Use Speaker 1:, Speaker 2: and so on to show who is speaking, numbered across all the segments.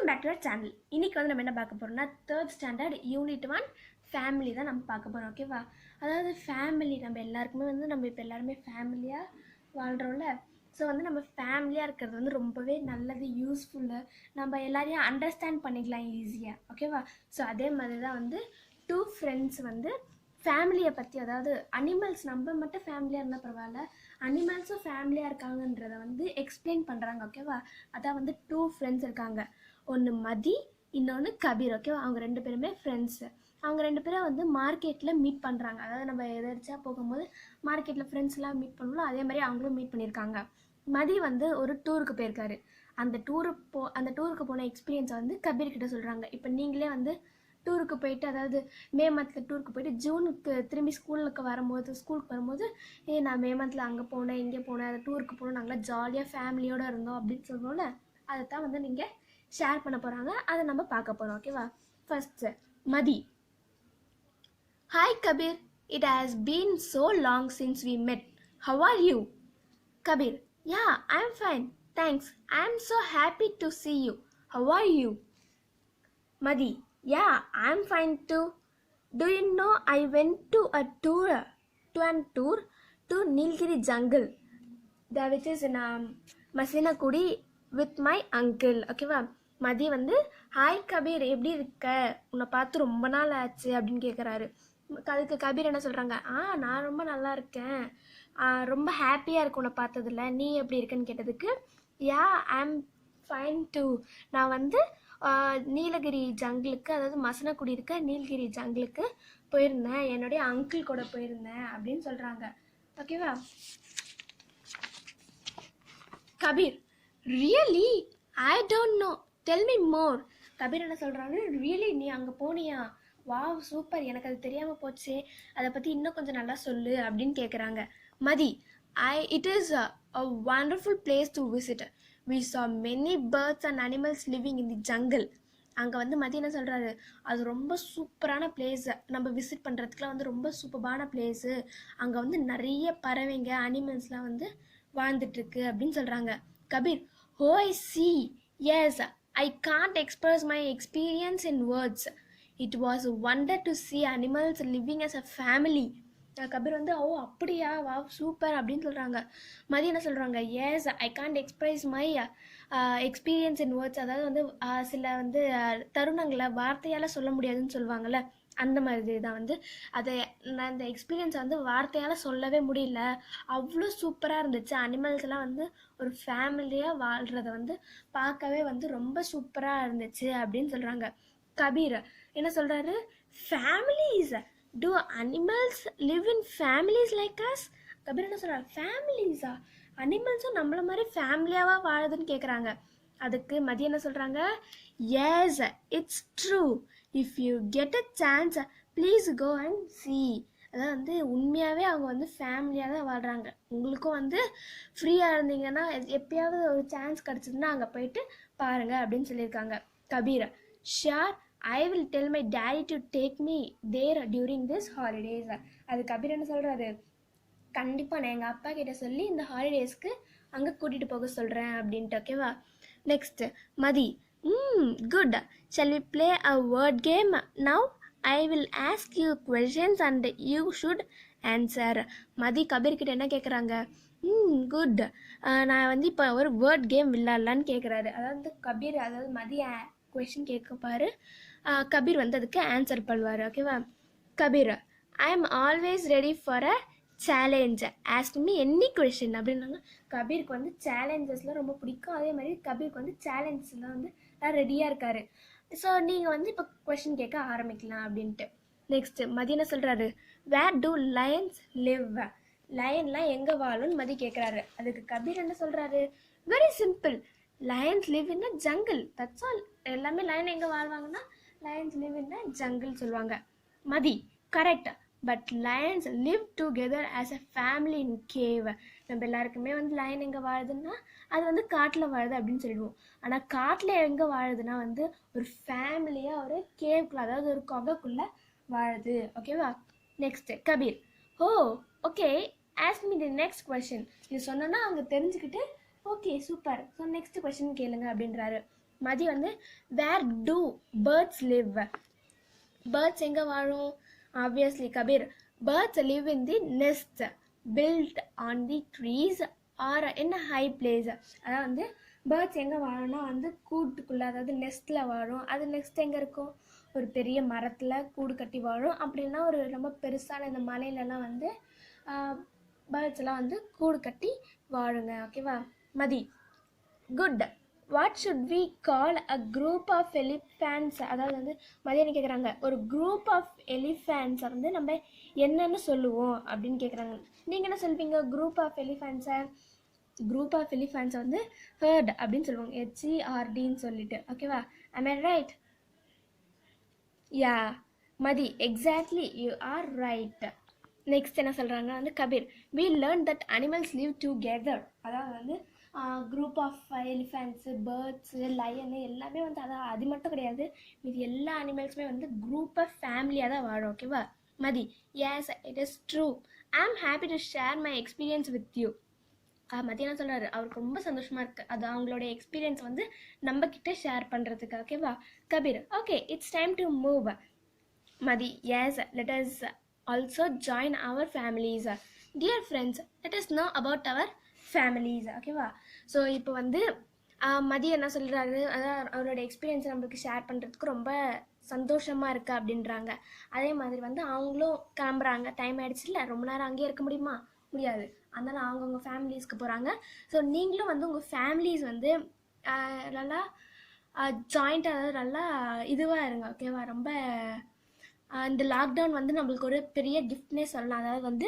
Speaker 1: Welcome back to our channel. இன்றைக்கி வந்து நம்ம என்ன பார்க்க போகிறோம்னா 3rd ஸ்டாண்டர்ட் யூனிட் 1 ஃபேமிலி தான் நம்ம பார்க்க போகிறோம். ஓகேவா? அதாவது ஃபேமிலி நம்ம எல்லாருக்குமே வந்து நம்ம இப்போ எல்லாருமே ஃபேமிலியாக வாழ்கிறோம்ல. ஸோ வந்து நம்ம ஃபேமிலியாக இருக்கிறது வந்து ரொம்பவே நல்லது, யூஸ்ஃபுல்லு. நம்ம எல்லாரையும் அண்டர்ஸ்டாண்ட் பண்ணிக்கலாம் ஈஸியாக. ஓகேவா? ஸோ அதே மாதிரி தான் வந்து 2 ஃப்ரெண்ட்ஸ் வந்து ஃபேமிலியை பற்றி, அதாவது அனிமல்ஸ், நம்ம மட்டும் ஃபேமிலியாக இருந்தால் பரவாயில்ல, அனிமல்ஸும் ஃபேமிலியாக இருக்காங்கன்றத வந்து எக்ஸ்பிளைன் பண்ணுறாங்க. ஓகேவா? அதான் வந்து 2 ஃப்ரெண்ட்ஸ் இருக்காங்க. ஒன்று மதி, இன்னொன்று கபீர். ஓகேவா? அவங்க 2 பேருமே ஃப்ரெண்ட்ஸு. அவங்க 2 பேரும் வந்து மார்க்கெட்டில் மீட் பண்ணுறாங்க. அதாவது நம்ம எதிர்ச்சியாக போகும்போது மார்க்கெட்டில் ஃப்ரெண்ட்ஸ்லாம் மீட் பண்ணுவோம், அதே மாதிரி அவங்களும் மீட் பண்ணியிருக்காங்க. மதி வந்து ஒரு டூருக்கு போயிருக்காரு. அந்த டூருக்கு போன எக்ஸ்பீரியன்ஸை வந்து கபீர்கிட்ட சொல்கிறாங்க. இப்போ நீங்களே வந்து டூருக்கு போயிட்டு, அதாவது மே மந்தில் டூருக்கு போயிட்டு ஜூனுக்கு திரும்பி ஸ்கூலுக்கு வரும்போது நான் மே மந்தில் அங்கே போனேன், இங்கே போனேன், அந்த டூருக்கு போனோம், நாங்களாம் ஜாலியாக ஃபேமிலியோடு இருந்தோம் அப்படின்னு சொல்கிறோம்ல, அதை தான் வந்து நீங்கள் ஷேர் பண்ண போகிறாங்க. அதை நம்ம பார்க்க போகிறோம். ஓகேவா? First Mathi. Hi Kabir, it has been so long since we met. How are you? Kabir, ya I am fine, thanks. I am so happy to see you. How are you? Madi, yeah, I'm fine too. Do you know I went to a tour to Nilgiri jungle, which is in Masinakudi with my uncle. ஓகேவா? மதி வந்து hi Kabir, எப்படி இருக்க, உன்னை பார்த்து ரொம்ப நாள் ஆச்சு அப்படின்னு கேட்குறாரு. அதுக்கு கபீர் என்ன சொல்கிறாங்க, நான் ரொம்ப நல்லா இருக்கேன், ரொம்ப ஹாப்பியாக இருக்கு உன்னை பார்த்ததில்ல, நீ எப்படி இருக்கேன்னு கேட்டதுக்கு, யா ஐம் ஃபைன் டூ, நான் வந்து நீலகிரி ஜங்கிளுக்கு, அதாவது மசனக்குடி இருக்க நீலகிரி ஜங்கிளுக்கு போயிருந்தேன், என்னுடைய அங்கிள் கூட போயிருந்தேன் அப்படின்னு சொல்கிறாங்க. ஓகேவா? Kabir, really I don't know, tell me more. Kabir என்ன சொல்கிறாங்க, ரியலி நீ அங்கே போனியா, வாவ் சூப்பர், எனக்கு அது தெரியாமல் போச்சு, அதை பற்றி இன்னும் கொஞ்சம் நல்லா சொல்லு அப்படின்னு கேட்குறாங்க. Mathi, it is a wonderful place to visit. We saw many birds and animals living in the jungle. அங்கே வந்து மதி என்ன சொல்கிறாரு, அது ரொம்ப சூப்பரான பிளேஸு, நம்ம விசிட் பண்ணுறதுக்குலாம் வந்து ரொம்ப சூப்பரான பிளேஸு, அங்கே வந்து நிறைய பறவைங்க அனிமல்ஸ்லாம் வந்து வாழ்ந்துட்டுருக்கு அப்படின்னு சொல்கிறாங்க. Kabir, oh I see, yes, I can't express my experience in words. It was a wonder to see animals living as a family. Kabir வந்து ஓ அப்படியா, வா சூப்பர் அப்படின்னு சொல்கிறாங்க. மதி என்ன சொல்கிறாங்க, yes I can't express my experience in words, அதாவது வந்து சில வந்து தருணங்களை வார்த்தையால் சொல்ல முடியாதுன்னு சொல்லுவாங்கள்ல, அந்த மாதிரி தான் வந்து அதை நான் இந்த எக்ஸ்பீரியன்ஸை வந்து வார்த்தையால் சொல்லவே முடியல, அவ்வளோ சூப்பராக இருந்துச்சு, அனிமல்ஸ் எல்லாம் வந்து ஒரு ஃபேமிலியாக வாழ்கிறத வந்து பார்க்கவே வந்து ரொம்ப சூப்பராக இருந்துச்சு அப்படின்னு சொல்கிறாங்க. கபீர் என்ன சொல்கிறாரு, families, do animals live in families like us? Kabir என்ன சொல்கிறார், ஃபேமிலிஸா, அனிமல்ஸும் நம்மள மாதிரி ஃபேமிலியாவா வாழுதுன்னு கேட்குறாங்க. அதுக்கு மதி என்ன சொல்கிறாங்க, yes it's true, if you get a chance please go and see. அதாவது வந்து உண்மையாகவே அவங்க வந்து ஃபேமிலியாக தான் வாழ்கிறாங்க, உங்களுக்கும் வந்து ஃப்ரீயாக இருந்தீங்கன்னா எப்பயாவது ஒரு சான்ஸ் கிடச்சிதுன்னா அங்கே போயிட்டு பாருங்கள் அப்படின்னு சொல்லியிருக்காங்க. Kabir, sure, I will tell my daddy to take me there during this holidays. அது கபீர் என்ன சொல்கிறாரு, கண்டிப்பாக நான் எங்கள் அப்பா கிட்ட சொல்லி இந்த ஹாலிடேஸ்க்கு அங்கே கூட்டிகிட்டு போக சொல்கிறேன் அப்படின்ட்டு. ஓகேவா? Next Mathi, good, shall we play a word game now? I will ask you questions and you should answer. மதி கபீர் கிட்ட என்ன கேட்குறாங்க, குட், நான் வந்து இப்போ ஒரு வேர்ட் கேம் விளையாடலான்னு கேட்குறாரு. அதாவது கபீர், அதாவது மதி கொஷின் கேட்கப்பாரு, கபீர் வந்து அதுக்கு ஆன்சர் பண்ணுவார். ஓகேவா? Kabir, I am always ready for a challenge, ask me any question அப்படின்னாங்க. கபீருக்கு வந்து சேலஞ்சஸ்லாம் ரொம்ப பிடிக்கும், அதே மாதிரி கபீருக்கு வந்து சேலஞ்சஸ்லாம் வந்து ரெடியாக இருக்கார். ஸோ நீங்கள் வந்து இப்போ கொஷின் கேட்க ஆரம்பிக்கலாம் அப்படின்ட்டு. நெக்ஸ்ட்டு மதி என்ன சொல்கிறாரு, வேர் டூ லயன்ஸ் லிவ், லயன்லாம் எங்கே வாழும்னு மதி கேட்குறாரு. அதுக்கு கபீர் என்ன சொல்கிறாரு, very simple, lions live in a jungle, that's all. எல்லாமே லயன் எங்கே வாழ்வாங்கன்னா lions live in a jungle சொல்லுவாங்க. Mathi, correct, but lions live together as a family in cave. நம்ம எல்லாருக்குமே வந்து லயன் எங்கே வாழுதுன்னா அது வந்து காட்டில் வாழுது அப்படின்னு சொல்லிடுவோம். ஆனால் காட்டில் எங்கே வாழுதுன்னா வந்து ஒரு ஃபேமிலியாக ஒரு கேவ்க்குள்ளே, அதாவது ஒரு கொகைக்குள்ளே வாழுது. ஓகேவா? Next Kabir, oh okay, ask me the next question. இது சொன்னோன்னா அவங்க தெரிஞ்சுக்கிட்டு okay super, so next question கேளுங்க அப்படின்றாரு. மதி வந்து where do birds live? Birds எங்கே வாழும்? Obviously Kabir, birds live in the nest built on the trees or in high place. அதாவது வந்து பேர்ட்ஸ் எங்கே வாழும்னா வந்து கூட்டுக்குள்ளே, அதாவது நெஸ்ட்டில் வாழும். அது நெக்ஸ்ட் எங்கே இருக்கும்? ஒரு பெரிய மரத்தில் கூடு கட்டி வாழும். அப்படின்னா ஒரு ரொம்ப பெருசான இந்த மலையிலலாம் வந்து பேர்ட்ஸ்லாம் வந்து கூடு கட்டி வாழுங்க. ஓகேவா? Mathi, good. What should we call a group of elephants? அதாவது வந்து மதியம் கேட்குறாங்க, ஒரு குரூப் ஆஃப் எலிஃபேண்ட்ஸை வந்து நம்ம என்னென்னு சொல்லுவோம் அப்படின்னு கேட்குறாங்க. நீங்கள் என்ன சொல்வீங்க குரூப் ஆஃப் எலிஃபேண்ட்ஸை? குரூப் ஆஃப் எலிஃபேண்ட்ஸை வந்து ஹெர்ட் அப்படின்னு சொல்லுவாங்க, HERDன்னு சொல்லிட்டு. ஓகேவா? am I right? Yeah Mathi, exactly, you are right. Next என்ன சொல்கிறாங்க வந்து Kabir, we learn that animals live together. அதாவது வந்து குரூப் ஆஃப் எலிஃபேண்ட்ஸு, பேர்ட்ஸு, லயனு எல்லாமே வந்து அது மட்டும் கிடையாது, இது எல்லா அனிமல்ஸுமே வந்து குரூப் ஆஃப் ஃபேமிலியாக தான் வாழும். ஓகேவா? Mathi, yes it is true. I am happy to share my experience with you. Mathi என்ன சொல்கிறாரு, அவருக்கு ரொம்ப சந்தோஷமாக இருக்குது அது அவங்களோட எக்ஸ்பீரியன்ஸ் வந்து நம்மக்கிட்ட ஷேர் பண்ணுறதுக்கு. ஓகேவா? Kabir, okay it's time to move. Mathi, S let us also join our families. Dear friends, let us know about our families. ஓகேவா? ஸோ இப்போ வந்து மதி என்ன சொல்கிறாரு, அதாவது அவரோட எக்ஸ்பீரியன்ஸை நம்மளுக்கு ஷேர் பண்ணுறதுக்கு ரொம்ப சந்தோஷமாக இருக்குது அப்படின்றாங்க. அதே மாதிரி வந்து அவங்களும் கிளம்புறாங்க, டைம் ஆகிடுச்சுல, ரொம்ப நேரம் அங்கேயே இருக்க முடியுமா? முடியாது. அதனால் அவங்கவுங்க ஃபேமிலிஸ்க்கு போகிறாங்க. ஸோ நீங்களும் வந்து உங்கள் ஃபேமிலிஸ் வந்து நல்லா ஜாயிண்ட்டாக, அதாவது நல்லா இதுவாக இருங்க. ஓகேவா? ரொம்ப இந்த லாக்டவுன் வந்து நம்மளுக்கு ஒரு பெரிய கிஃப்ட்னே சொல்லலாம். அதாவது வந்து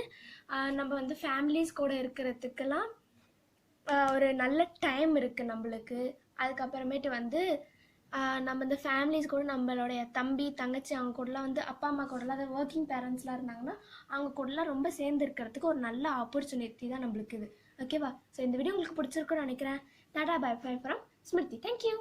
Speaker 1: நம்ம வந்து ஃபேமிலிஸ் கூட இருக்கிறதுக்கெல்லாம் ஒரு நல்ல டைம் இருக்குது நம்மளுக்கு. அதுக்கப்புறமேட்டு வந்து நம்ம இந்த ஃபேமிலிஸ் கூட நம்மளுடைய தம்பி தங்கச்சி அவங்க கூடலாம் வந்து அப்பா அம்மா கூடலாம், அதாவது ஒர்க்கிங் பேரண்ட்ஸ்லாம் இருந்தாங்கன்னா அவங்க கூடலாம் ரொம்ப சேர்ந்து இருக்கிறதுக்கு ஒரு நல்ல ஆப்பர்ச்சுனிட்டி தான் நம்மளுக்கு இது. ஓகேவா? ஸோ இந்த வீடியோ உங்களுக்கு பிடிச்சிருக்குன்னு நினைக்கிறேன். Tata bye bye from Smriti. Thank you.